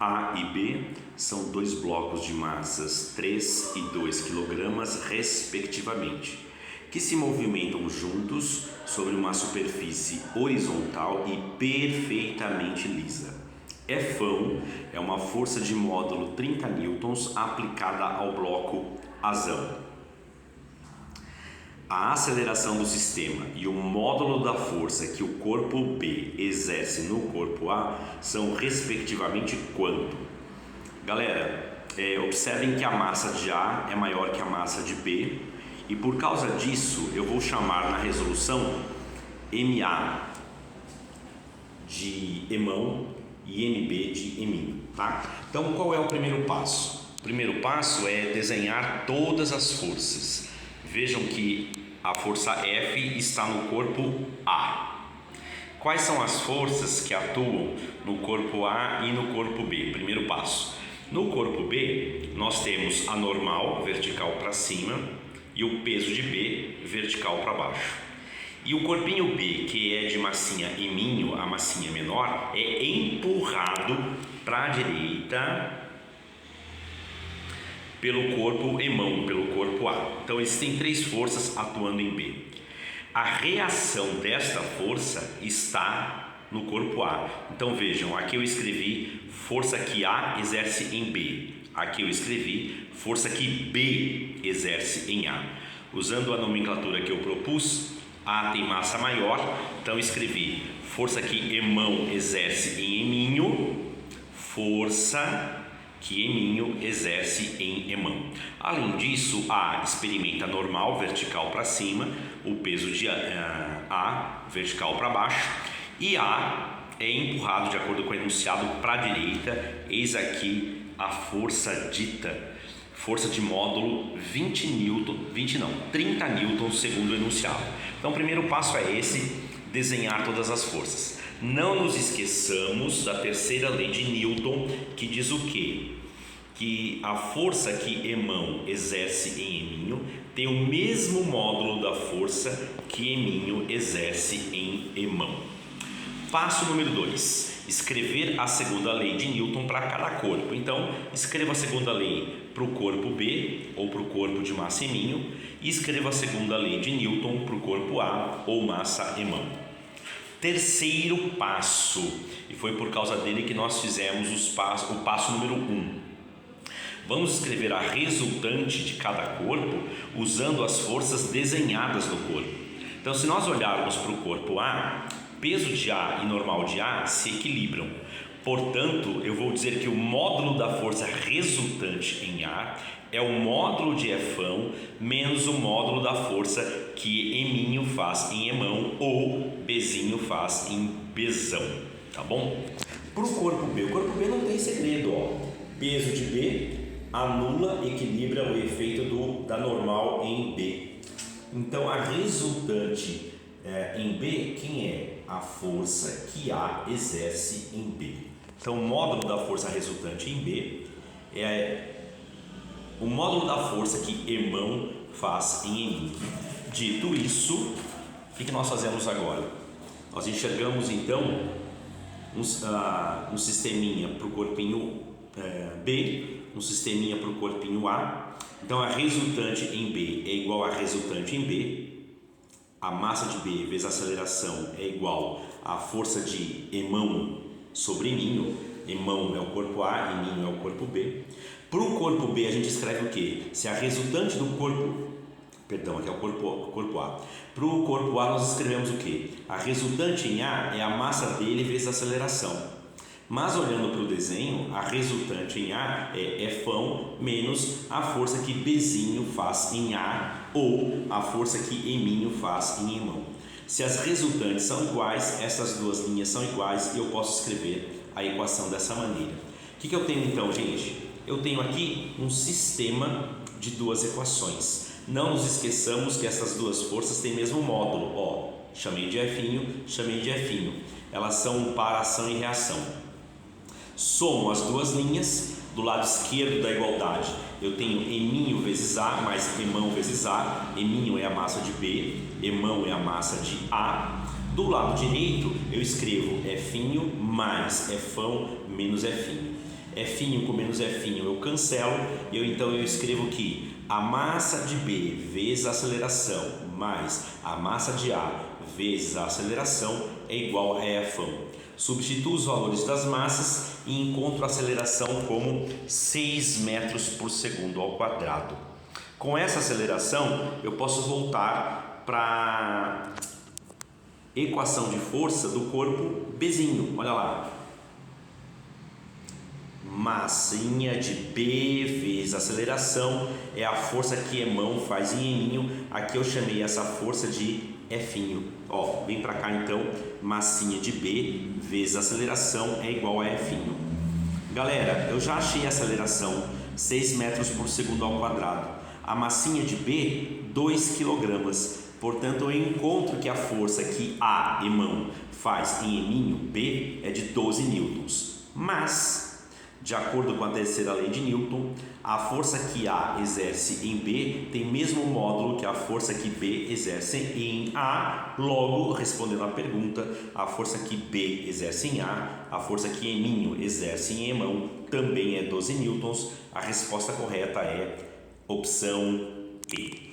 A e B são dois blocos de massas 3 e 2 kg, respectivamente, que se movimentam juntos sobre uma superfície horizontal e perfeitamente lisa. Fão é uma força de módulo 30 newtons aplicada ao bloco azão. A aceleração do sistema e o módulo da força que o corpo B exerce no corpo A são respectivamente quanto? Galera, observem que a massa de A é maior que a massa de B e por causa disso eu vou chamar na resolução MA de emão e MB de eminho, tá? Então qual é o primeiro passo? O primeiro passo é desenhar todas as forças. Vejam que a força F está no corpo A. Quais são as forças que atuam no corpo A e no corpo B? Primeiro passo. No corpo B, nós temos a normal, vertical para cima, e o peso de B, vertical para baixo. E o corpinho B, que é de massinha eminho, a massinha menor, é empurrado para a direita pelo corpo emão, pelo corpo A. Então existem três forças atuando em B. A reação desta força está no corpo A. Então vejam, aqui eu escrevi força que A exerce em B. Aqui eu escrevi força que B exerce em A. Usando a nomenclatura que eu propus, A tem massa maior, então escrevi força que emão exerce em eminho, força que eminho exerce em emão. Além disso, A experimenta normal, vertical para cima, o peso de A, vertical para baixo, e A é empurrado de acordo com o enunciado para a direita. Eis aqui a força dita, força de módulo 30 newtons segundo o enunciado. Então o primeiro passo é esse, desenhar todas as forças. Não nos esqueçamos da terceira lei de Newton, que diz o quê? Que a força que emão exerce em eminho tem o mesmo módulo da força que eminho exerce em emão. Passo número 2, escrever a segunda lei de Newton para cada corpo. Então, escreva a segunda lei para o corpo B, ou para o corpo de massa eminho, e escreva a segunda lei de Newton para o corpo A, ou massa emão. Terceiro passo, e foi por causa dele que nós fizemos o passo número 1. Vamos escrever a resultante de cada corpo usando as forças desenhadas no corpo. Então, se nós olharmos para o corpo A, peso de A e normal de A se equilibram. Portanto, eu vou dizer que o módulo da força resultante em A é o módulo de Fão menos o módulo da força que eminho faz em emão ou Bzinho faz em Bzão, tá bom? Para o corpo B não tem segredo, ó. Peso de B anula, equilibra o efeito da normal em B. Então a resultante em B, quem é? A força que A exerce em B. Então o módulo da força resultante em B é o módulo da força que emão faz em eminho. Dito isso, o que nós fazemos agora? Nós enxergamos então um sisteminha para o corpinho B, um sisteminha para o corpinho A. Então a resultante em B é igual a resultante em B. A massa de B vezes a aceleração é igual à força de emão sobre eminho. Emão é o corpo A, eminho é o corpo B. Para o corpo B a gente escreve o quê? Se a resultante do corpo... Perdão, aqui é o corpo A. Para o corpo A nós escrevemos o quê? A resultante em A é a massa dele vezes a aceleração. Mas olhando para o desenho, a resultante em A é Fão menos a força que Bzinho faz em A ou a força que eminho faz em emão. Se as resultantes são iguais, essas duas linhas são iguais e eu posso escrever a equação dessa maneira. O que eu tenho então, gente? Eu tenho aqui um sistema de duas equações. Não nos esqueçamos que essas duas forças têm o mesmo módulo. Ó, chamei de F'inho. Elas são para ação e reação. Somo as duas linhas, do lado esquerdo da igualdade eu tenho eminho vezes A mais emão vezes A. Eminho é a massa de B, emão é a massa de A. Do lado direito eu escrevo F'inho mais Fão menos F'inho. F' com menos F' eu cancelo, então eu escrevo que a massa de B vezes a aceleração mais a massa de A vezes a aceleração é igual a F. Substituo os valores das massas e encontro a aceleração como 6 metros por segundo ao quadrado. Com essa aceleração, eu posso voltar para a equação de força do corpo Bzinho. Olha lá. Massinha de B vezes aceleração é a força que Emão faz em Eminho. Aqui eu chamei essa força de F'. Ó, vem para cá então, massinha de B vezes aceleração é igual a F'. Galera, eu já achei a aceleração 6 metros por segundo ao quadrado. A massinha de B, 2 kg. Portanto, eu encontro que a força que A, Emão, faz em Eminho, B, é de 12 newtons. Mas, de acordo com a terceira lei de Newton, a força que A exerce em B tem mesmo módulo que a força que B exerce em A. Logo, respondendo à pergunta, a força que B exerce em a força que Eminho exerce em Emão também é 12 newtons. A resposta correta é opção E.